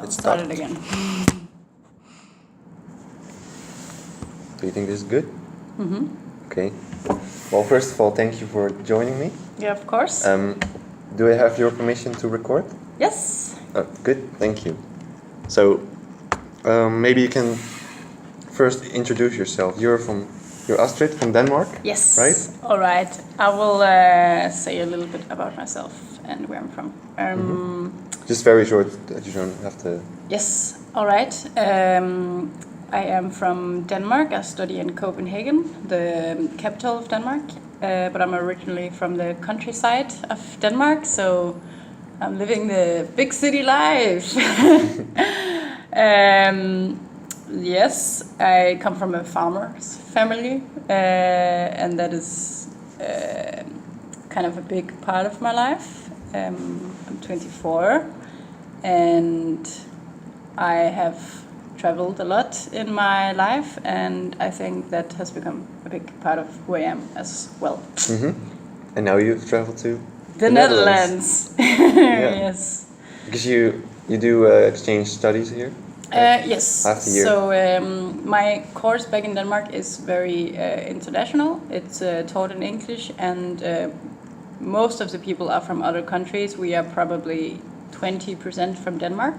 I'll start it again. Do you think this is good? Mm-hmm. Okay. Well, first of all, thank you for joining me. Yeah, of course. Do I have your permission to record? Yes. Oh, good, thank you. So, maybe you can first introduce yourself. You're Astrid from Denmark? Yes. Right? All right. I will say a little bit about myself and where I'm from. Just very short, that you don't have to... Yes. All right. I am from Denmark. I study in Copenhagen, the capital of Denmark. But I'm originally from the countryside of Denmark, so I'm living the big city life. Yes, I come from a farmer's family, and that is kind of a big part of my life. I'm 24, and I have traveled a lot in my life, and I think that has become a big part of who I am as well. Mm-hmm. And now you've traveled to The Netherlands. Yes. Because you do exchange studies here? Yes. Half a year. So my course back in Denmark is very international. It's taught in English, and most of the people are from other countries. We are probably 20% from Denmark.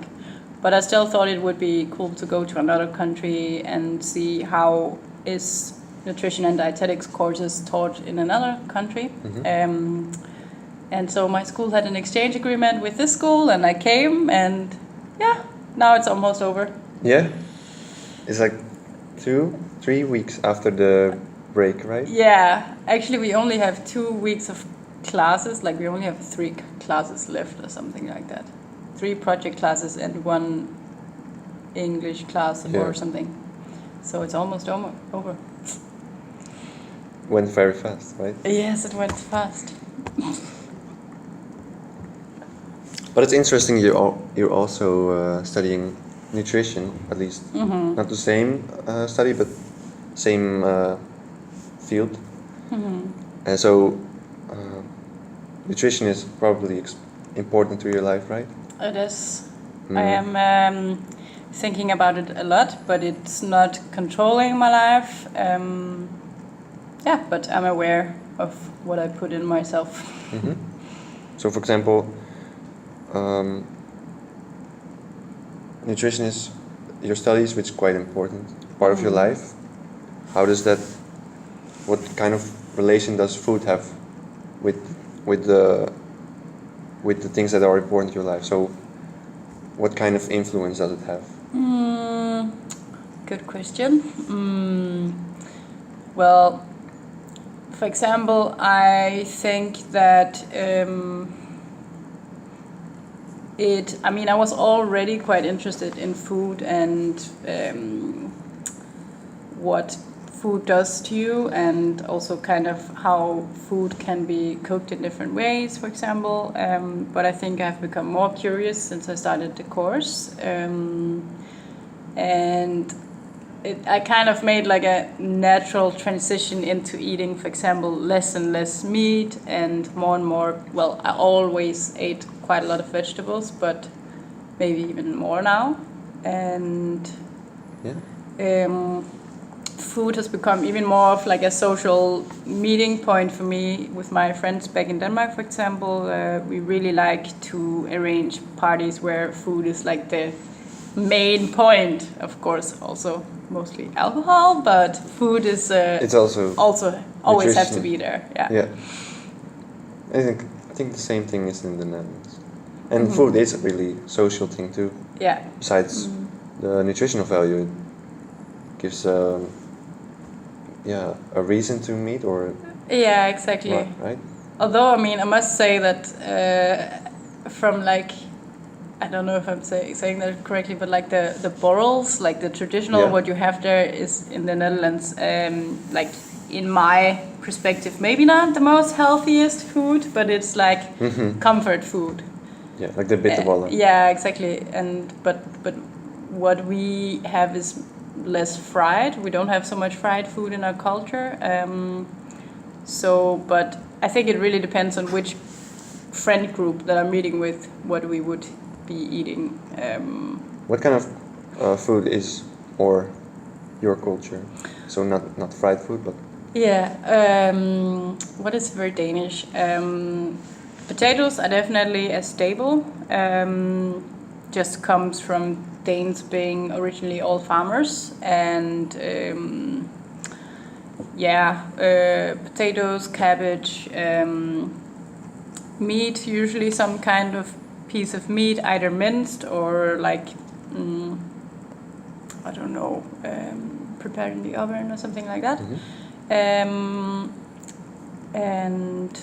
But I still thought it would be cool to go to another country and see how is nutrition and dietetics courses taught in another country. Mm-hmm. And so my school had an exchange agreement with this school, and I came, and yeah, now it's almost over. Yeah? It's like 2-3 weeks after the break, right? Yeah, actually we only have 2 weeks of classes, like we only have 3 classes left or something like that. 3 project classes and 1 English class or something. So it's almost over. Went very fast, right? Yes, it went fast. But it's interesting you're also studying nutrition, at least. Mm-hmm. Not the same study, but same field. Mm-hmm. And so nutrition is probably important to your life, right? It is. I am thinking about it a lot, but it's not controlling my life. Yeah, but I'm aware of what I put in myself. Mm-hmm. So, for example, nutrition is your studies, which is quite important part of your life. How does that? What kind of relation does food have with the things that are important in your life? So, what kind of influence does it have? Good question. Well, for example, I think that I was already quite interested in food and what food does to you, and also kind of how food can be cooked in different ways, for example. But I think I've become more curious since I started the course. And I kind of made like a natural transition into eating, for example, less and less meat and more. Well, I always ate quite a lot of vegetables, but maybe even more now. And food has become even more of like a social meeting point for me with my friends back in Denmark, for example. We really like to arrange parties where food is like the main point. Of course, also mostly alcohol, but food is it's also always have to be there. Yeah. I think the same thing is in the Netherlands, and food is a really social thing too. Yeah. Besides the nutritional value, it gives a reason to meet or. Yeah, exactly. Right. Although I must say that from like, I don't know if I'm saying that correctly, but like the borrels, like the traditional what you have there is in the Netherlands, like in my perspective, maybe not the most healthiest food, but it's like comfort food. Yeah, like the bitterballen. Yeah, exactly. But what we have is less fried. We don't have so much fried food in our culture. But I think it really depends on which friend group that I'm meeting with, what we would be eating. What kind of food is or your culture? So not fried food, but Yeah, what is very Danish? Potatoes are definitely a staple. Just comes from Danes being originally all farmers, and potatoes, cabbage, meat. Usually some kind of piece of meat, either minced or like I don't know, prepared in the oven or something like that. And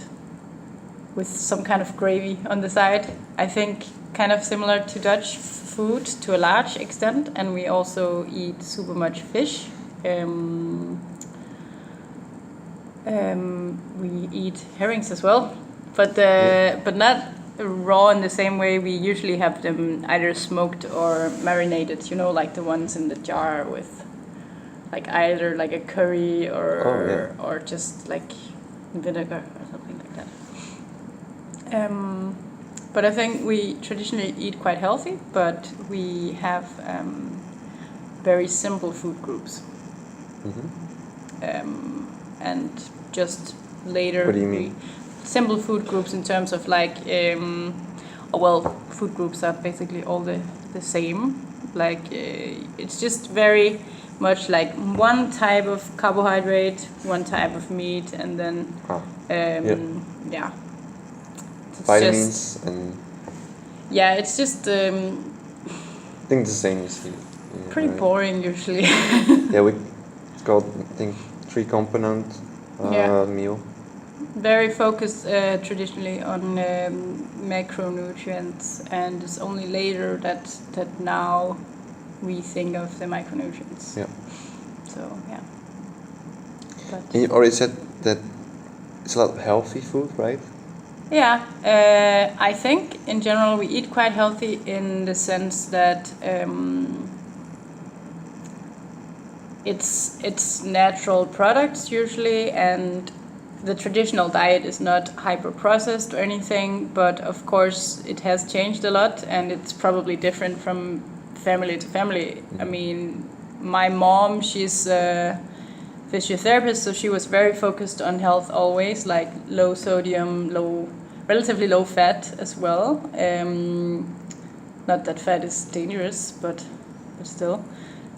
with some kind of gravy on the side. I think kind of similar to Dutch food to a large extent, and we also eat super much fish. We eat herrings as well, but not raw in the same way. We usually have them either smoked or marinated. You know, like the ones in the jar with, like either like a curry or just like vinegar or something like that. But I think we traditionally eat quite healthy, but we have very simple food groups. And just later, what do you mean? Simple food groups in terms of like, food groups are basically all the same. Like it's just very much like one type of carbohydrate, one type of meat, and then vitamins and it's just I think the same as here. pretty boring usually. It's called I think 3-component meal. Very focused traditionally on macronutrients, and it's only later that now we think of the micronutrients. Yeah. So yeah. But and you already said that it's a lot of healthy food, right? Yeah, I think in general we eat quite healthy in the sense that it's natural products usually, and the traditional diet is not hyper processed or anything, but of course it has changed a lot, and it's probably different from family to family. I mean, my mom, she's a physiotherapist, so she was very focused on health always, like low sodium, relatively low fat as well. Not that fat is dangerous, but still.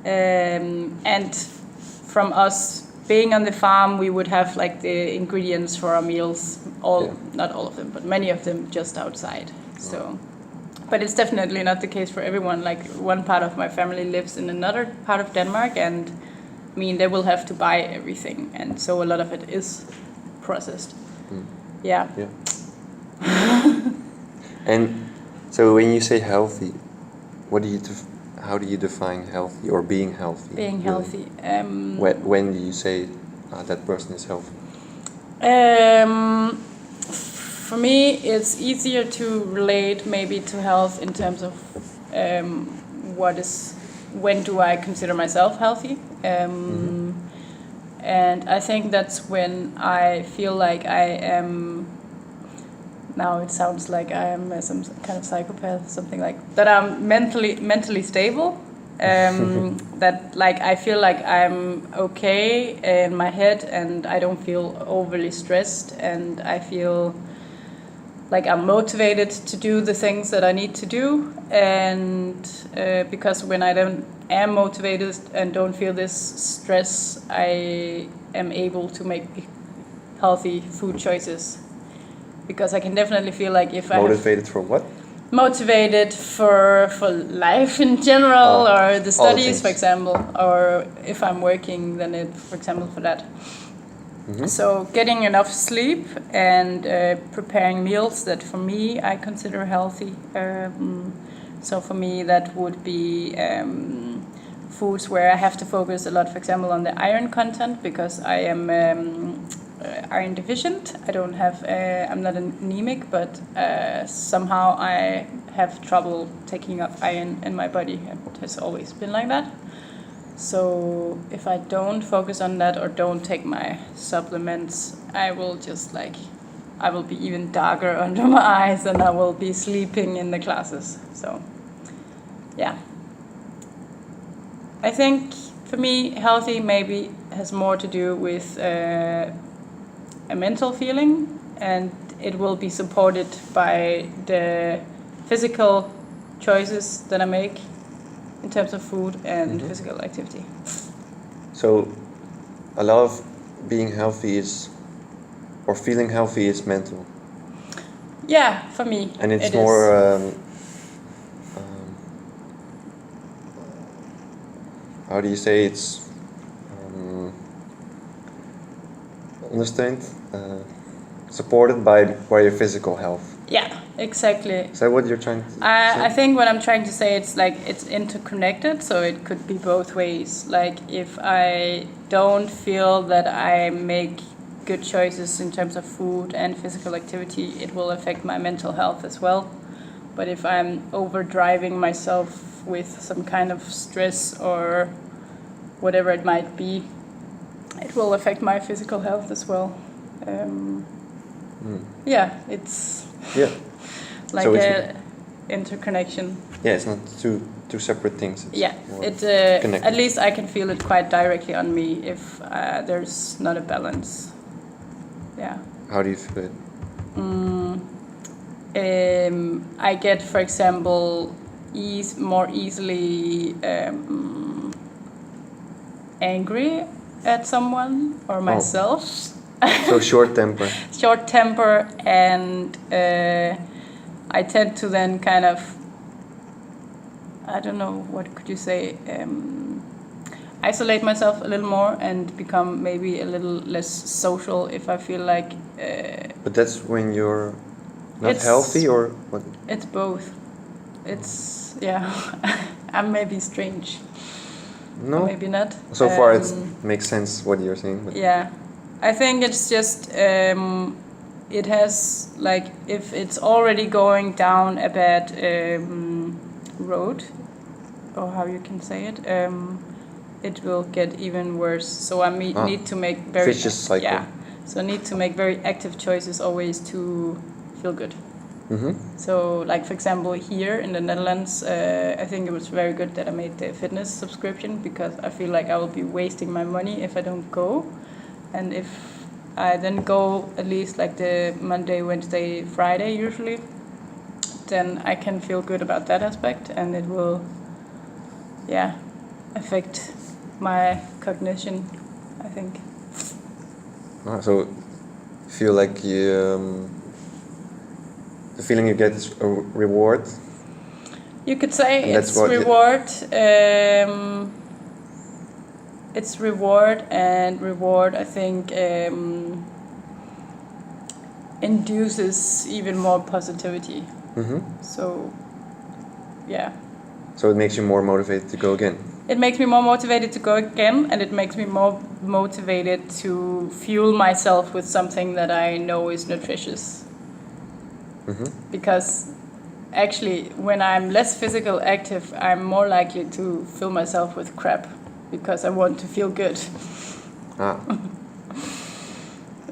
And from us being on the farm, we would have like the ingredients for our meals, not all of them, but many of them just outside. So, but it's definitely not the case for everyone. Like one part of my family lives in another part of Denmark, and I mean they will have to buy everything, and so a lot of it is processed. Yeah. And so when you say healthy, how do you define healthy or being healthy? Being healthy. When do you say that person is healthy? For me, it's easier to relate maybe to health in terms of when do I consider myself healthy? And I think that's when I feel like I am. Now it sounds like I am some kind of psychopath, something like that. I'm mentally stable. That like I feel like I'm okay in my head, and I don't feel overly stressed, and I feel like I'm motivated to do the things that I need to do. And because when I am motivated and don't feel this stress, I am able to make healthy food choices. Because I can definitely feel like if motivated for what? Motivated for life in general, or the studies, for example, or if I'm working, then for example, for that. So getting enough sleep and preparing meals that for me I consider healthy. So for me that would be foods where I have to focus a lot, for example, on the iron content, because I am iron deficient. I'm not anemic, but somehow I have trouble taking up iron in my body. It has always been like that. So if I don't focus on that or don't take my supplements, I will just like I will be even darker under my eyes, and I will be sleeping in the classes. So, yeah. I think for me, healthy maybe has more to do with a mental feeling, and it will be supported by the physical choices that I make in terms of food and physical activity. So, a lot of being healthy is, or feeling healthy is mental. Yeah, for me. And it's it more, is. How do you say, it's, understand, supported by your physical health. Yeah, exactly. Is that what you're trying to say? I think what I'm trying to say, it's like it's interconnected, so it could be both ways. Like if I don't feel that I make good choices in terms of food and physical activity, it will affect my mental health as well. But if I'm overdriving myself with some kind of stress or whatever it might be, it will affect my physical health as well. Yeah, it's like so a interconnection. Yeah, it's not two separate things. It's It at least I can feel it quite directly on me if there's not a balance. Yeah. How do you feel it? I get, for example, more easily angry at someone or myself. So short temper. Short temper, and I tend to then kind of, I don't know, what could you say, isolate myself a little more and become maybe a little less social if I feel like... But that's when you're not healthy, or what? It's both. It's, yeah, I'm maybe strange. No. Or maybe not. So far it makes sense what you're saying. But yeah. I think it's just, it has, like, if it's already going down a bad road, or how you can say it, it will get even worse. So I need to make very... Vicious cycle. Yeah. So I need to make very active choices always to feel good. So, like, for example, here in the Netherlands, I think it was very good that I made the fitness subscription, because I feel like I will be wasting my money if I don't go. And if I then go at least like the Monday, Wednesday, Friday usually, then I can feel good about that aspect, and it will, affect my cognition, I think. So feel like you, the feeling you get is a reward? You could say it's reward. It's reward, and reward, I think, induces even more positivity. So, yeah. So it makes you more motivated to go again? It makes me more motivated to go again, and it makes me more motivated to fuel myself with something that I know is nutritious. Because actually, when I'm less physical active, I'm more likely to fill myself with crap, because I want to feel good.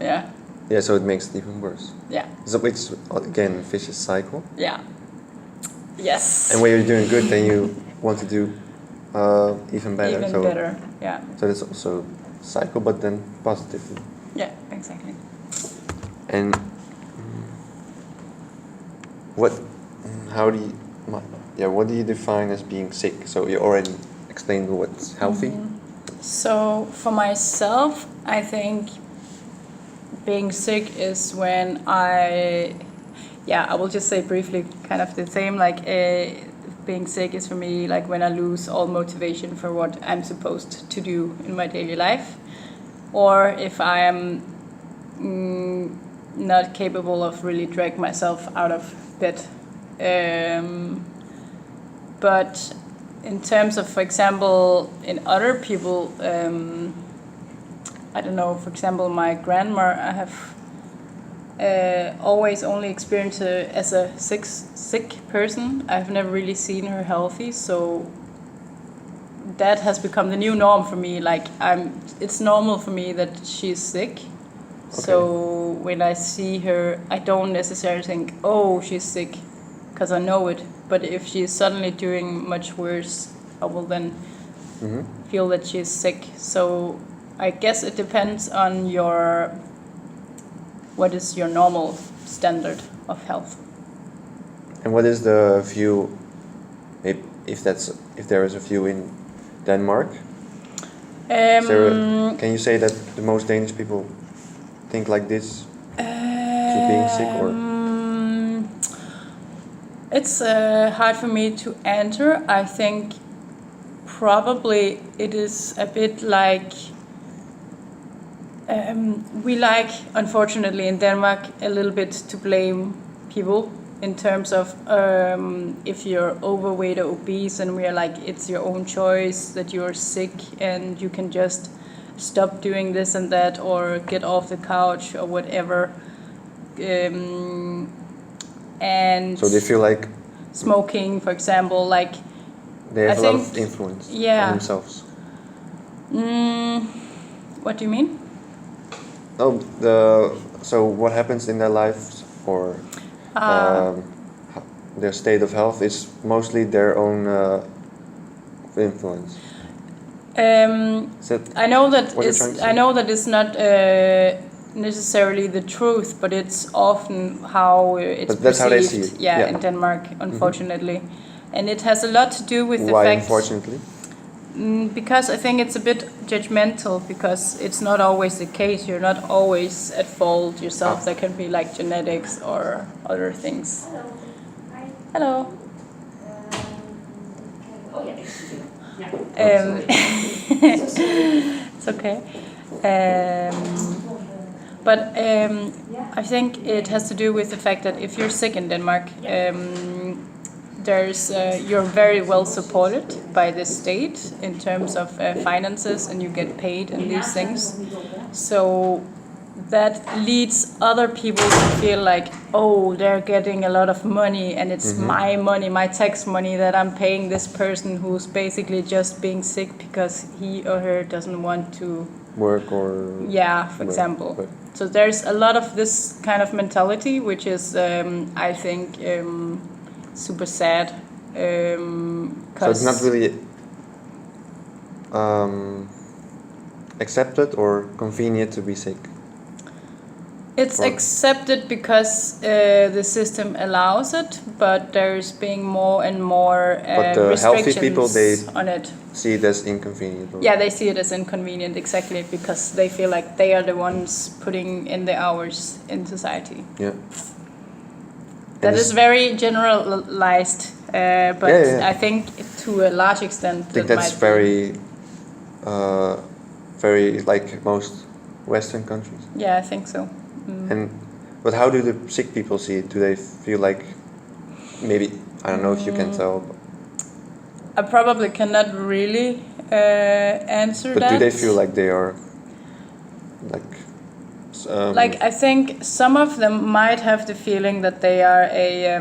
Yeah. Yeah, so it makes it even worse. Yeah. So it's, again, a vicious cycle. Yeah. Yes. And when you're doing good, then you want to do even better. Even better, yeah. So that's also a cycle, but then positively. Yeah, exactly. And what do you define as being sick? So you already explained what's healthy. So for myself, I think being sick is when I will just say briefly kind of the same, like being sick is for me like when I lose all motivation for what I'm supposed to do in my daily life, or if I am not capable of really drag myself out of bed. But in terms of, for example, in other people, I don't know, for example, my grandma, I have always only experienced her as a sick person. I've never really seen her healthy, so that has become the new norm for me. Like it's normal for me that she's sick, So when I see her, I don't necessarily think, oh, she's sick, because I know it. But if she's suddenly doing much worse, I will then feel that she's sick. So I guess it depends on what is your normal standard of health. And what is the view, if there is a view in Denmark? Can you say that the most Danish people think like this to being sick, or? It's hard for me to answer. I think probably it is a bit like we like, unfortunately, in Denmark a little bit to blame people in terms of if you're overweight or obese, and we're like, it's your own choice that you're sick and you can just stop doing this and that or get off the couch or whatever. And so they feel like smoking, for example, like they have a lot of influence on themselves. What do you mean? Oh, so what happens in their lives, or their state of health, is mostly their own influence. I know that it's not necessarily the truth, but it's often how it's perceived. That's how they see it. Yeah, in Denmark, unfortunately, and it has a lot to do with the Why, fact. unfortunately? Because I think it's a bit judgmental, because it's not always the case. You're not always at fault yourself. There can be like genetics or other things. Hello. It's okay. But I think it has to do with the fact that if you're sick in Denmark, you're very well supported by the state in terms of finances, and you get paid and these things. So that leads other people to feel like, oh, they're getting a lot of money, and it's my money, my tax money, that I'm paying this person who's basically just being sick because he or her doesn't want to work, or for example. Right. So there's a lot of this kind of mentality, which is I think super sad. So it's not really accepted or convenient to be sick. It's accepted because the system allows it, but there's being more and more but the restrictions healthy people, they on it. See it as inconvenient. Yeah, they see it as inconvenient, exactly, because they feel like they are the ones putting in the hours in society. Yeah. That is very generalized, but I think to a large extent. I think that's very like most Western countries. Yeah, I think so. But how do the sick people see it? Do they feel like, maybe, I don't know if you can tell. I probably cannot really answer that. But do they feel like they are like I think some of them might have the feeling that they are a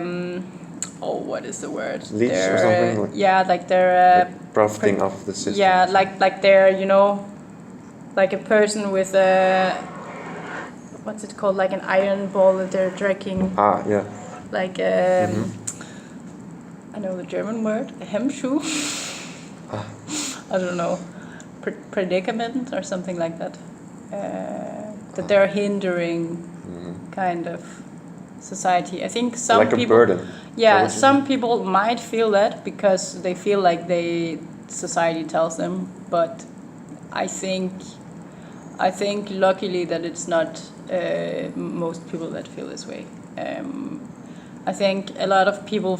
what is the word? Leech or something? Like they're profiting off the system. Yeah, like they're, like a person with a, what's it called, like an iron ball that they're drinking. Yeah. Like I know the German word, a Hemmschuh. I don't know, predicament or something like that. That they're hindering kind of society. I think some like people, a burden. Yeah, some people might feel that because they feel like society tells them, but I think luckily that it's not most people that feel this way. I think a lot of people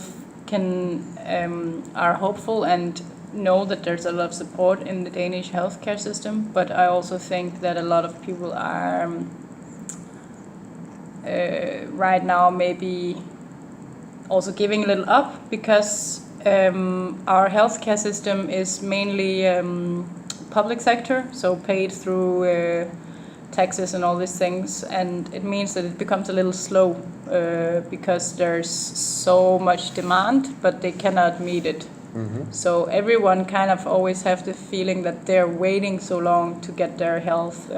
are hopeful and know that there's a lot of support in the Danish healthcare system, but I also think that a lot of people are right now maybe also giving a little up, because our healthcare system is mainly public sector, so paid through taxes and all these things, and it means that it becomes a little slow because there's so much demand, but they cannot meet it. So everyone kind of always have the feeling that they're waiting so long to get their health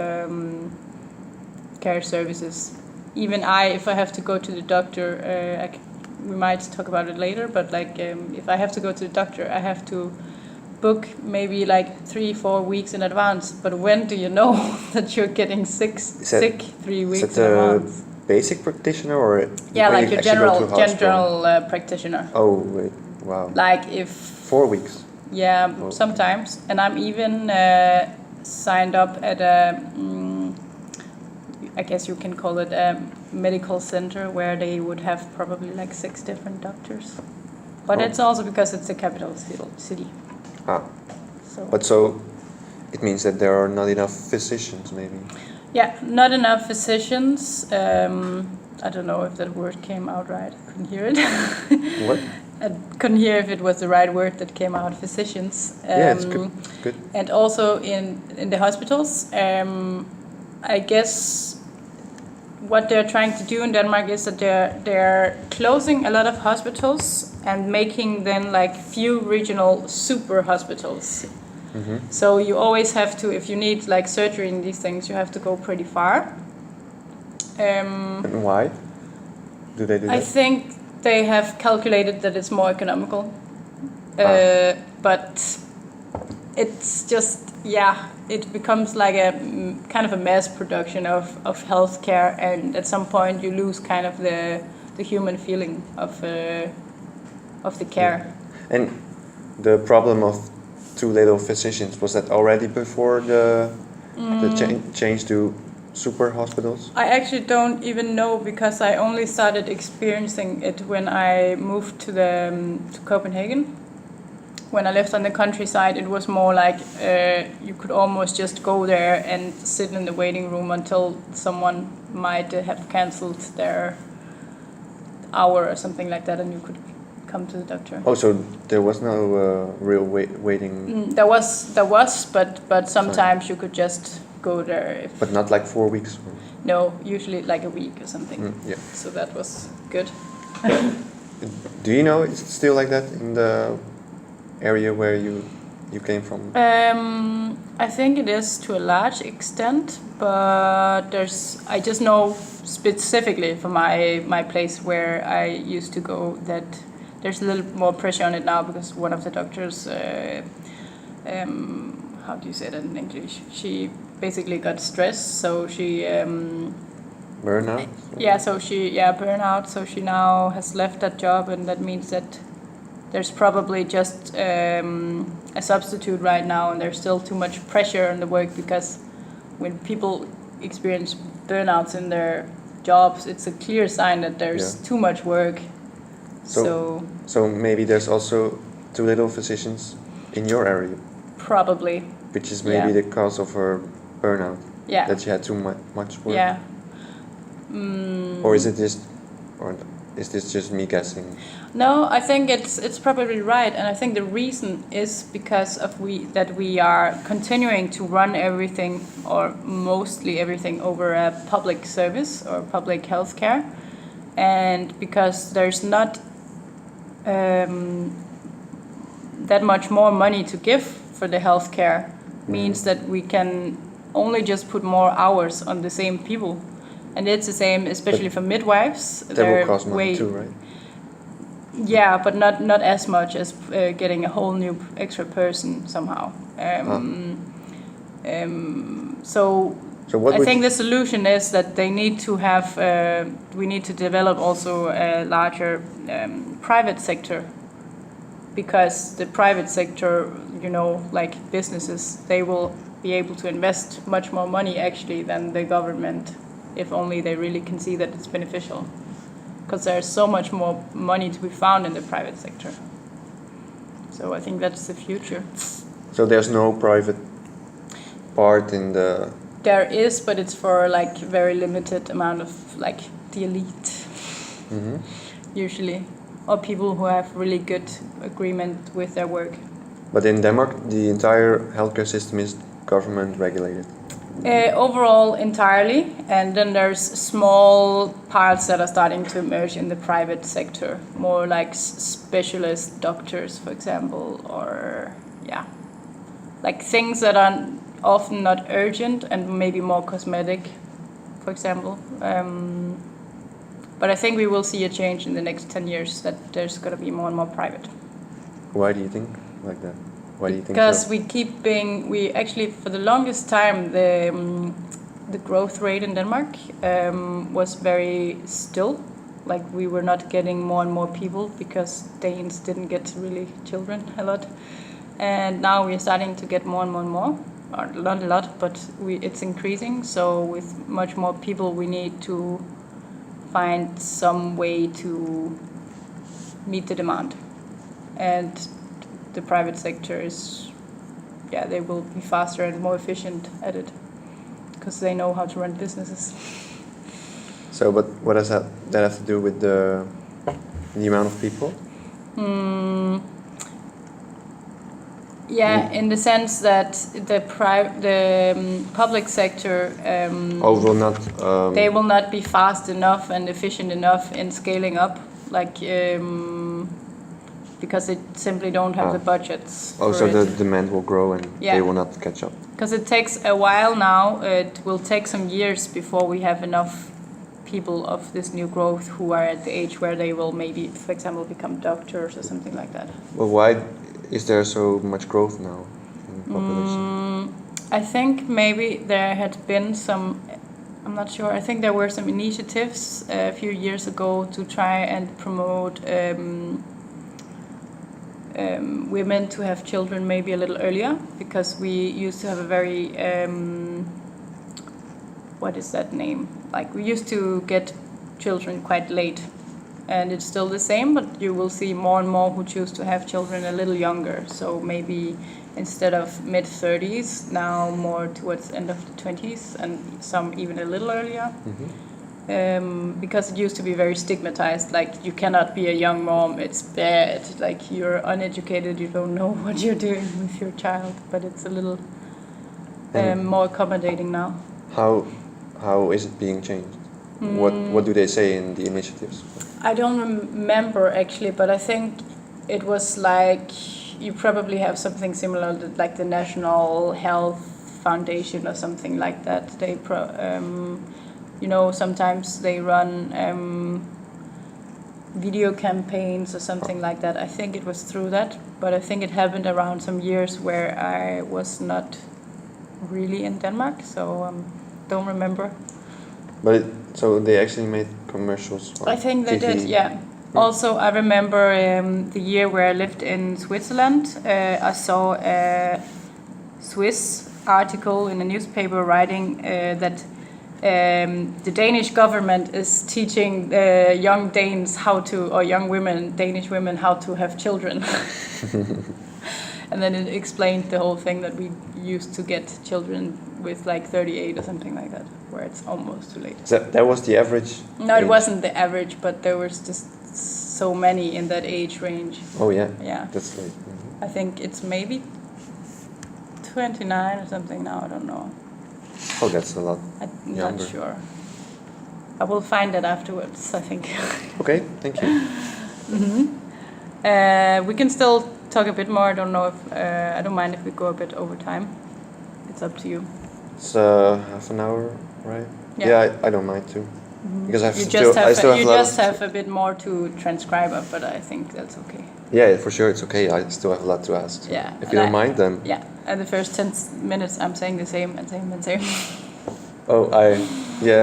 care services. Even if I have to go to the doctor, we might talk about it later, but like if I have to go to the doctor, I have to book maybe like 3-4 weeks in advance. But when do you know that you're getting sick 3 weeks in advance? Basic practitioner or yeah, like your general practitioner. Oh wait, wow. Like if 4 weeks. Yeah, sometimes, and I'm even signed up at a I guess you can call it a medical center where they would have probably like 6 different doctors. But it's also because it's the capital city. Ah. So it means that there are not enough physicians, maybe. Yeah, not enough physicians. I don't know if that word came out right. I couldn't hear it. What? I couldn't hear if it was the right word that came out. Physicians. Yeah, it's good. Good. And also in the hospitals, I guess what they're trying to do in Denmark is that they're closing a lot of hospitals and making then like few regional super hospitals. Mm-hmm. So you always have to, if you need like surgery and these things, you have to go pretty far. And why do they do that? I think they have calculated that it's more economical. But it's just, it becomes like a kind of a mass production of healthcare, and at some point you lose kind of the human feeling of the care. Yeah. And the problem of too little physicians, was that already before the change to super hospitals? I actually don't even know, because I only started experiencing it when I moved to Copenhagen. When I lived on the countryside, it was more like you could almost just go there and sit in the waiting room until someone might have cancelled their hour or something like that, and you could come to the doctor. Oh, so there was no real waiting? There was, but sometimes you could just go there. But not like 4 weeks? No, usually like a week or something. Yeah. So that was good. Do you know it's still like that in the area where you came from? I think it is to a large extent, but I just know specifically for my place where I used to go that there's a little more pressure on it now, because one of the doctors, how do you say that in English? She basically got stressed, so she burnout? Burnout. So she now has left that job, and that means that there's probably just a substitute right now, and there's still too much pressure on the work, because when people experience burnouts in their jobs, it's a clear sign that there's too much work. So maybe there's also too little physicians in your area? Probably. Which is maybe the cause of her burnout? Yeah. That she had too much work? Yeah. Or is this just me guessing? No, I think it's probably right, and I think the reason is because of that we are continuing to run everything, or mostly everything, over a public service or public healthcare, and because there's not that much more money to give for the healthcare, means that we can only just put more hours on the same people. And it's the same, especially for midwives. That will cost money too, right? Yeah, but not as much as getting a whole new extra person somehow. So I think the solution is that they need to have. We need to develop also a larger private sector, because the private sector, like businesses, they will be able to invest much more money actually than the government, if only they really can see that it's beneficial. Because there's so much more money to be found in the private sector. So I think that's the future. So there's no private part in the... There is, but it's for like very limited amount of like the elite, usually, or people who have really good agreement with their work. But in Denmark, the entire healthcare system is government regulated? Overall, entirely, and then there's small parts that are starting to emerge in the private sector, more like specialist doctors, for example, or like things that are often not urgent and maybe more cosmetic. For for example. But I think we will see a change in the next 10 years, that there's going to be more and more private. Why do you think like that? Why do you think Because so? we keep being, we actually, for the longest time, the growth rate in Denmark was very still. Like we were not getting more and more people because Danes didn't get really children a lot. And now we're starting to get more and more and more. Or not a lot, but it's increasing. So with much more people, we need to find some way to meet the demand. And the private sector is, they will be faster and more efficient at it because they know how to run businesses. So, but what does that have to do with the amount of people? In the sense that the public sector Will not. they will not be fast enough and efficient enough in scaling up, like because they simply don't have the budgets. So the demand will grow and they will not catch up. Because it takes a while now. It will take some years before we have enough people of this new growth who are at the age where they will maybe, for example, become doctors or something like that. Well, why is there so much growth now in population? I think maybe there had been some, I'm not sure, I think there were some initiatives a few years ago to try and promote women to have children maybe a little earlier, because we used to have a very, what is that name? Like we used to get children quite late, and it's still the same, but you will see more and more who choose to have children a little younger. So maybe instead of mid-30s, now more towards end of the 20s, and some even a little earlier. Because it used to be very stigmatized, like you cannot be a young mom, it's bad, like you're uneducated, you don't know what you're doing with your child. But it's a little more accommodating now. How is it being changed? What do they say in the initiatives? I don't remember actually, but I think it was like, you probably have something similar, like the National Health Foundation or something like that. They sometimes they run video campaigns or something like that. I think it was through that, but I think it happened around some years where I was not really in Denmark, so don't remember. But so they actually made commercials for I think they TV. did, yeah. Also, I remember the year where I lived in Switzerland. I saw a Swiss article in a newspaper writing that the Danish government is teaching young Danes young women, Danish women, how to have children. And then it explained the whole thing that we used to get children with like 38 or something like that, where it's almost too late. So that was the average? No, age? it wasn't the average, but there was just so many in that age range. Oh yeah? Yeah. That's late. Mm-hmm. I think it's maybe 29 or something now, I don't know. Oh, that's a lot. I'm younger. not sure. I will find it afterwards, I think. Okay, thank you. We can still talk a bit more. I don't know if I don't mind if we go a bit over time. It's up to you. It's half an hour, right? Yeah, I don't mind too. Because I just have a bit more to transcribe up, but I think that's okay. Yeah, for sure, it's okay. I still have a lot to ask. So Yeah. if you don't mind, then. Yeah, and the first 10 minutes I'm saying the same and same and same. Oh,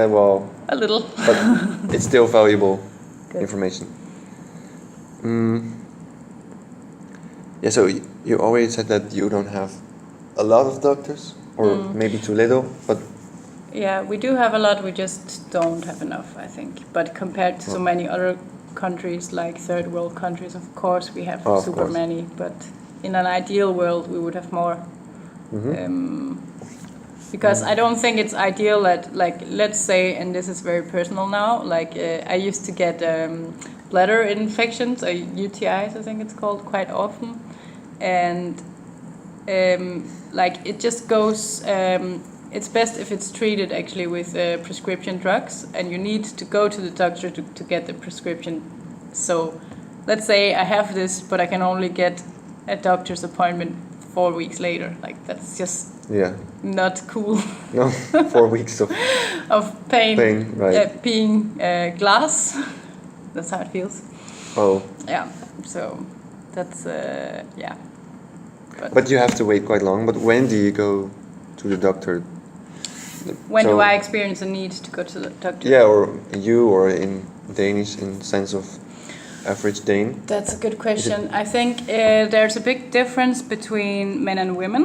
well. A little. But it's still valuable Good. information. Yeah, so you already said that you don't have a lot of doctors, or maybe too little, but. Yeah, we do have a lot, we just don't have enough, I think. But compared to so many other countries, like third world countries, of course we have super many, but in an ideal world we would have more. Because I don't think it's ideal that, like, let's say, and this is very personal now, like I used to get bladder infections, or UTIs I think it's called, quite often. And like it just goes, it's best if it's treated actually with prescription drugs, and you need to go to the doctor to get the prescription. So let's say I have this, but I can only get a doctor's appointment 4 weeks later. Like that's just Yeah. not cool. No, 4 weeks of Of pain, right. peeing glass. That's how it feels. Oh. Yeah. So that's yeah. But you have to wait quite long. But when do you go to the doctor? When So- do I experience a need to go to the doctor? Yeah, or you, or in Danish, in sense of average Dane. That's a good question. I think there's a big difference between men and women.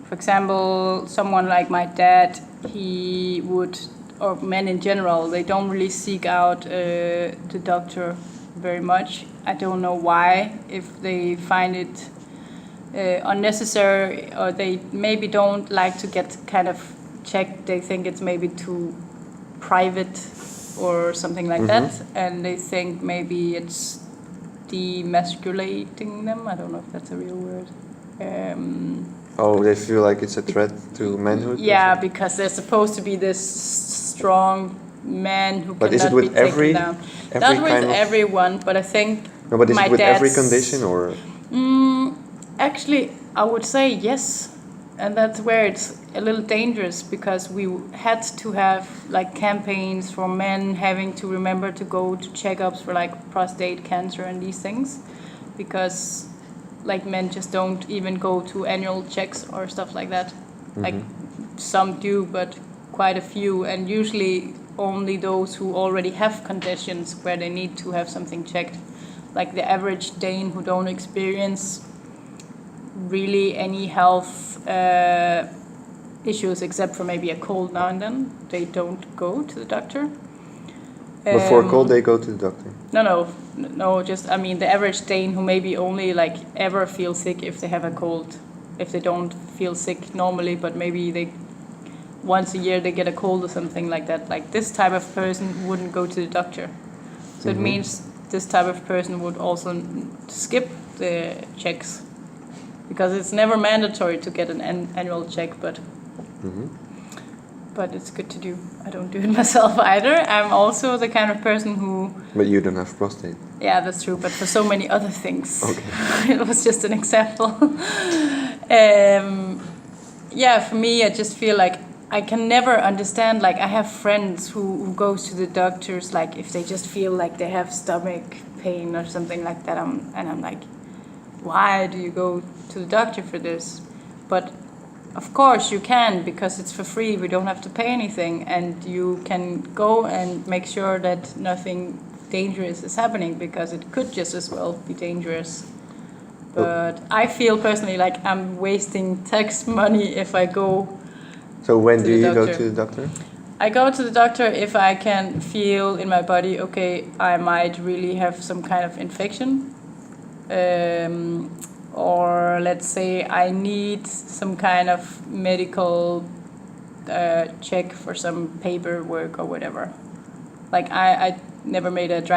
For example, someone like my dad, he would, or men in general, they don't really seek out the doctor very much. I don't know why, if they find it unnecessary, or they maybe don't like to get kind of checked. They think it's maybe too private or something like that, and they think maybe it's demasculating them. I don't know if that's a real word. Oh, they feel like it's a threat to manhood? Yeah, because they're supposed to be this strong man who But cannot is it with be taken every down. every Not with kind of- everyone, but I think No, but is my it with every dad's- condition, or? Actually, I would say yes, and that's where it's a little dangerous, because we had to have like campaigns for men having to remember to go to checkups for like prostate cancer and these things, because like men just don't even go to annual checks or stuff like that. Like some do, but quite a few, and usually only those who already have conditions where they need to have something checked. Like the average Dane who don't experience really any health issues except for maybe a cold now and then, they don't go to the doctor. But for a cold, they go to the doctor. No, just I mean the average Dane who maybe only like ever feel sick if they have a cold, if they don't feel sick normally, but maybe they once a year they get a cold or something like that. Like this type of person wouldn't go to the doctor. So it means this type of person would also skip the checks, because it's never mandatory to get an annual check, but it's good to do. I don't do it myself either. I'm also the kind of person who... But you don't have prostate. Yeah, that's true, but for so many other things. Okay. It was just an example. Yeah, for me, I just feel like I can never understand, like I have friends who goes to the doctors, like if they just feel like they have stomach pain or something like that, and I'm like, why do you go to the doctor for this? But of course you can, because it's for free, we don't have to pay anything, and you can go and make sure that nothing dangerous is happening, because it could just as well be dangerous. But I feel personally like I'm wasting tax money if I go. So when to do the you go doctor. to the doctor? I go to the doctor if I can feel in my body, okay, I might really have some kind of infection. Or let's say I need some kind of medical check for some paperwork or whatever. Like I never made a driving